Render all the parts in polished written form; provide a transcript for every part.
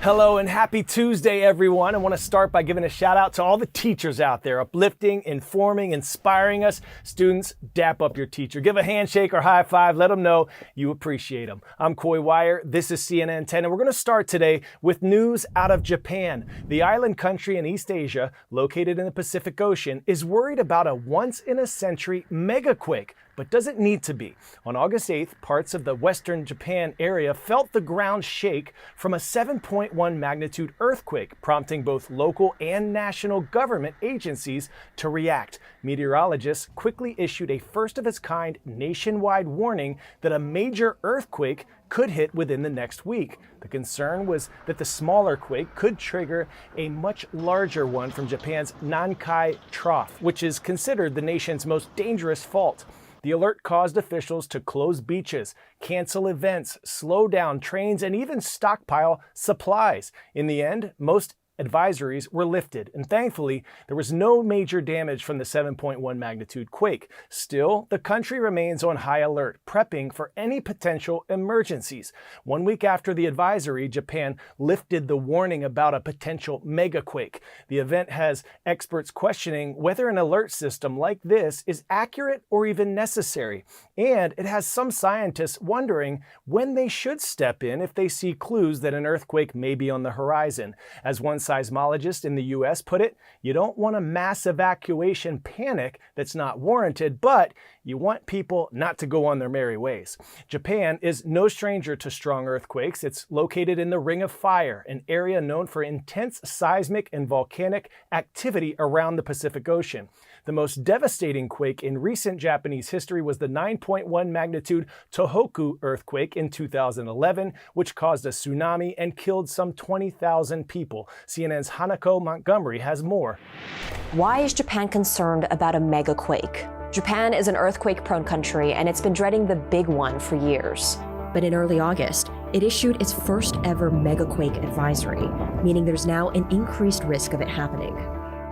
Hello and happy Tuesday, everyone. I want to start by giving a shout out to all the teachers out there, uplifting, informing, inspiring us. Students, dap up your teacher. Give a handshake or high five. Let them know you appreciate them. I'm Coy Wire. This is CNN 10, and we're going to start today with news out of Japan. The island country in East Asia, located in the Pacific Ocean, is worried about a once-in-a-century megaquake. But does it need to be? On August 8th, parts of the western Japan area felt the ground shake from a 7.1 magnitude earthquake, prompting both local and national government agencies to react. Meteorologists quickly issued a first-of-its-kind nationwide warning that a major earthquake could hit within the next week. The concern was that the smaller quake could trigger a much larger one from Japan's Nankai Trough, which is considered the nation's most dangerous fault. The alert caused officials to close beaches, cancel events, slow down trains, and even stockpile supplies. In the end, most advisories were lifted, and thankfully, there was no major damage from the 7.1 magnitude quake. Still, the country remains on high alert, prepping for any potential emergencies. 1 week after the advisory, Japan lifted the warning about a potential megaquake. The event has experts questioning whether an alert system like this is accurate or even necessary. And it has some scientists wondering when they should step in if they see clues that an earthquake may be on the horizon. As one seismologist in the U.S. put it, you don't want a mass evacuation panic that's not warranted, but you want people not to go on their merry ways. Japan is no stranger to strong earthquakes. It's located in the Ring of Fire, an area known for intense seismic and volcanic activity around the Pacific Ocean. The most devastating quake in recent Japanese history was the 9.1 magnitude Tohoku earthquake in 2011, which caused a tsunami and killed some 20,000 people. CNN's Hanako Montgomery has more. Why is Japan concerned about a megaquake? Japan is an earthquake-prone country, and it's been dreading the big one for years. But in early August, it issued its first ever megaquake advisory, meaning there's now an increased risk of it happening.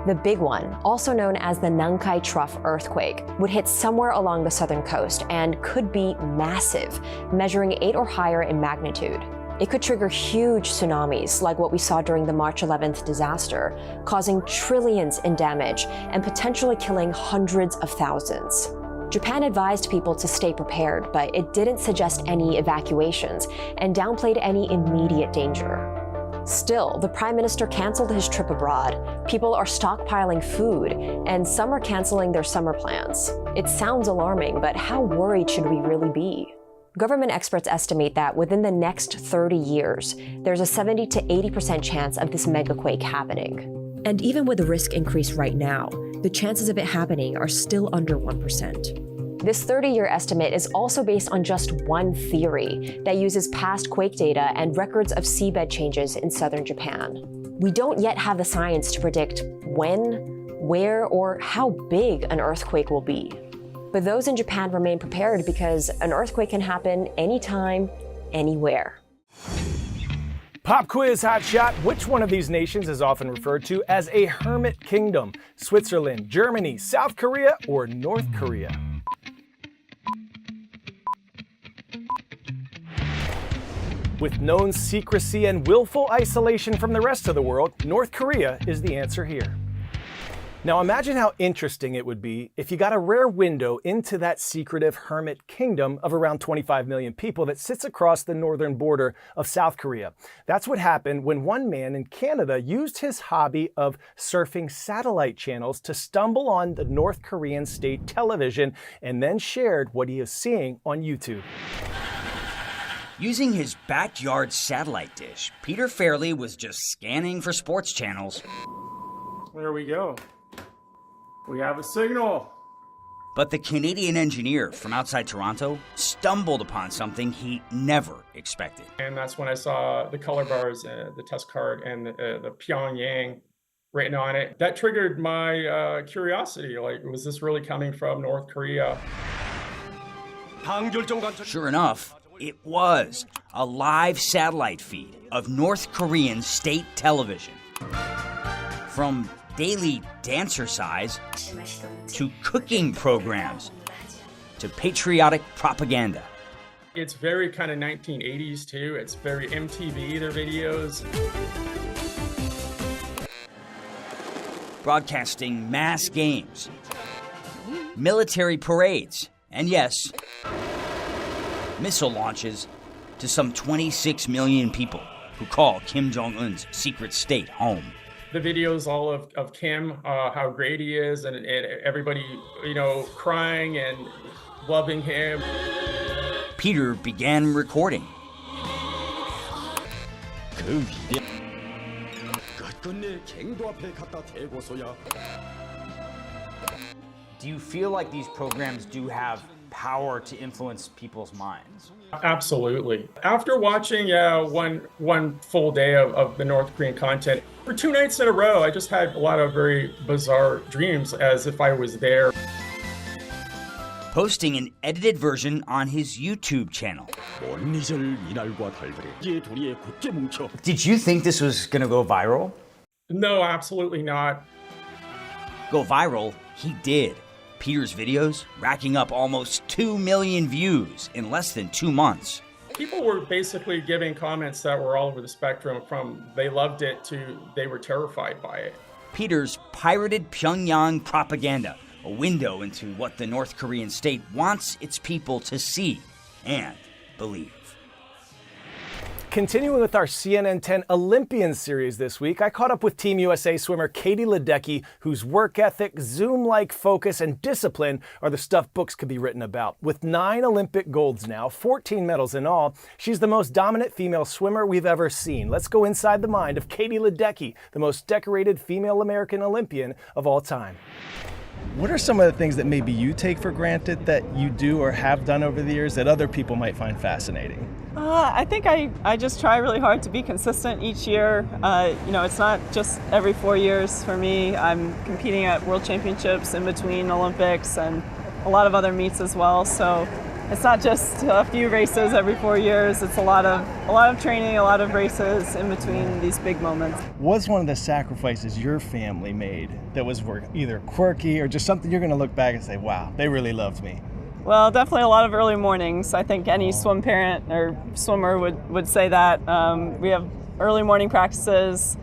The big one, also known as the Nankai Trough earthquake, would hit somewhere along the southern coast and could be massive, measuring 8 or higher in magnitude. It could trigger huge tsunamis like what we saw during the March 11th disaster, causing trillions in damage and potentially killing hundreds of thousands. Japan advised people to stay prepared, but it didn't suggest any evacuations and downplayed any immediate danger. Still, the Prime Minister canceled his trip abroad. People are stockpiling food, and some are canceling their summer plans. It sounds alarming, but how worried should we really be? Government experts estimate that within the next 30 years, there's a 70 to 80% chance of this megaquake happening. And even with the risk increase right now, the chances of it happening are still under 1%. This 30-year estimate is also based on just one theory that uses past quake data and records of seabed changes in southern Japan. We don't yet have the science to predict when, where, or how big an earthquake will be. But those in Japan remain prepared because an earthquake can happen anytime, anywhere. Pop quiz hot shot. Which one of these nations is often referred to as a hermit kingdom? Switzerland, Germany, South Korea, or North Korea? With known secrecy and willful isolation from the rest of the world, North Korea is the answer here. Now imagine how interesting it would be if you got a rare window into that secretive hermit kingdom of around 25 million people that sits across the northern border of South Korea. That's what happened when one man in Canada used his hobby of surfing satellite channels to stumble on the North Korean state television and then shared what he is seeing on YouTube. Using his backyard satellite dish, Peter Fairley was just scanning for sports channels. There we go. We have a signal. But the Canadian engineer from outside Toronto stumbled upon something he never expected. And that's when I saw the color bars, the test card, and the Pyongyang written on it. That triggered my curiosity. Like, was this really coming from North Korea? Sure enough, it was a live satellite feed of North Korean state television. From daily dancercise to cooking programs to patriotic propaganda. It's very kind of 1980s too. It's very MTV, their videos. Broadcasting mass games, military parades, and yes, missile launches to some 26 million people who call Kim Jong-un's secret state home. The videos all of Kim, how great he is, and everybody, crying and loving him. Peter began recording. Do you feel like these programs do have power to influence people's minds? Absolutely. After watching one full day of the North Korean content, for 2 nights in a row, I just had a lot of very bizarre dreams as if I was there. Posting an edited version on his YouTube channel. Did you think this was going to go viral? No, absolutely not. Go viral, he did. Peter's videos racking up almost 2 million views in less than 2 months. People were basically giving comments that were all over the spectrum, from they loved it to they were terrified by it. Peter's pirated Pyongyang propaganda, a window into what the North Korean state wants its people to see and believe. Continuing with our CNN 10 Olympian series this week, I caught up with Team USA swimmer Katie Ledecky, whose work ethic, Zoom-like focus, and discipline are the stuff books could be written about. With 9 Olympic golds now, 14 medals in all, she's the most dominant female swimmer we've ever seen. Let's go inside the mind of Katie Ledecky, the most decorated female American Olympian of all time. What are some of the things that maybe you take for granted that you do or have done over the years that other people might find fascinating? I think I just try really hard to be consistent each year. It's not just every 4 years for me. I'm competing at World Championships in between Olympics and a lot of other meets as well. So it's not just a few races every 4 years. It's a lot of training, a lot of races in between these big moments. What's one of the sacrifices your family made that was either quirky or just something you're going to look back and say, wow, they really loved me? Well, definitely a lot of early mornings. I think any swim parent or swimmer would say that. We have early morning practices.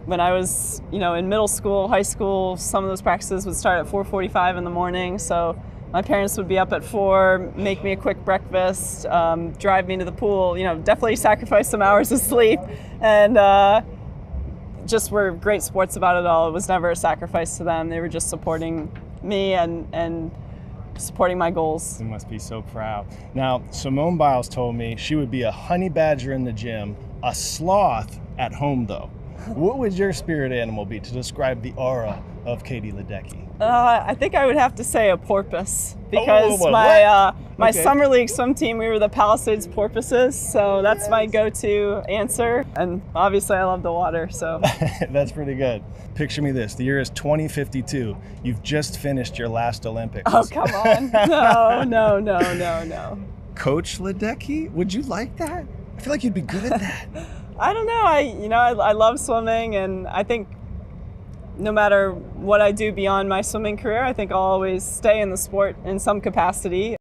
When I was, in middle school, high school, some of those practices would start at 4:45 in the morning. So my parents would be up at 4, make me a quick breakfast, drive me to the pool. Definitely sacrifice some hours of sleep, and just were great sports about it all. It was never a sacrifice to them. They were just supporting me and supporting my goals. You must be so proud. Now, Simone Biles told me she would be a honey badger in the gym, a sloth at home though. What would your spirit animal be to describe the aura of Katie Ledecky? I think I would have to say a porpoise, because my summer league swim team, we were the Palisades Porpoises, so that's my go-to answer. And obviously I love the water, so. That's pretty good. Picture me this, the year is 2052. You've just finished your last Olympics. Oh, come on. No. Coach Ledecky, would you like that? I feel like you'd be good at that. I don't know. I love swimming, and I think no matter what I do beyond my swimming career, I think I'll always stay in the sport in some capacity.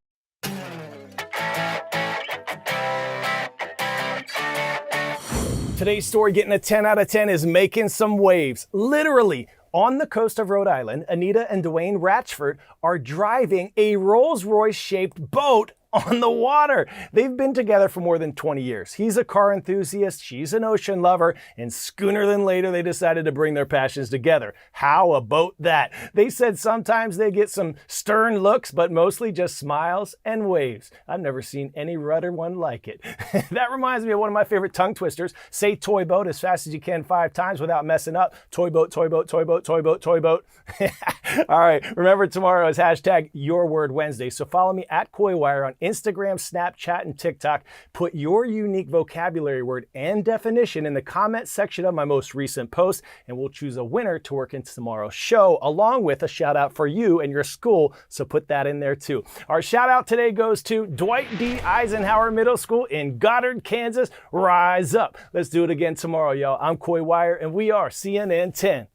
Today's story getting a 10 out of 10 is making some waves. Literally, on the coast of Rhode Island, Anita and Dwayne Ratchford are driving a Rolls-Royce shaped boat on the water. They've been together for more than 20 years. He's a car enthusiast, she's an ocean lover, and sooner than later they decided to bring their passions together. How about that? They said sometimes they get some stern looks, but mostly just smiles and waves. I've never seen any rudder one like it. That reminds me of one of my favorite tongue twisters. Say toy boat as fast as you can 5 times without messing up. Toy boat, toy boat, toy boat, toy boat, toy boat. All right, remember tomorrow is hashtag Your Word Wednesday, so follow me at KoiWire on Instagram, Snapchat, and TikTok. Put your unique vocabulary word and definition in the comment section of my most recent post, and we'll choose a winner to work into tomorrow's show, along with a shout out for you and your school, so put that in there too. Our shout out today goes to Dwight D. Eisenhower Middle School in Goddard, Kansas. Rise up. Let's do it again tomorrow, y'all. I'm KoiWire, and we are CNN 10.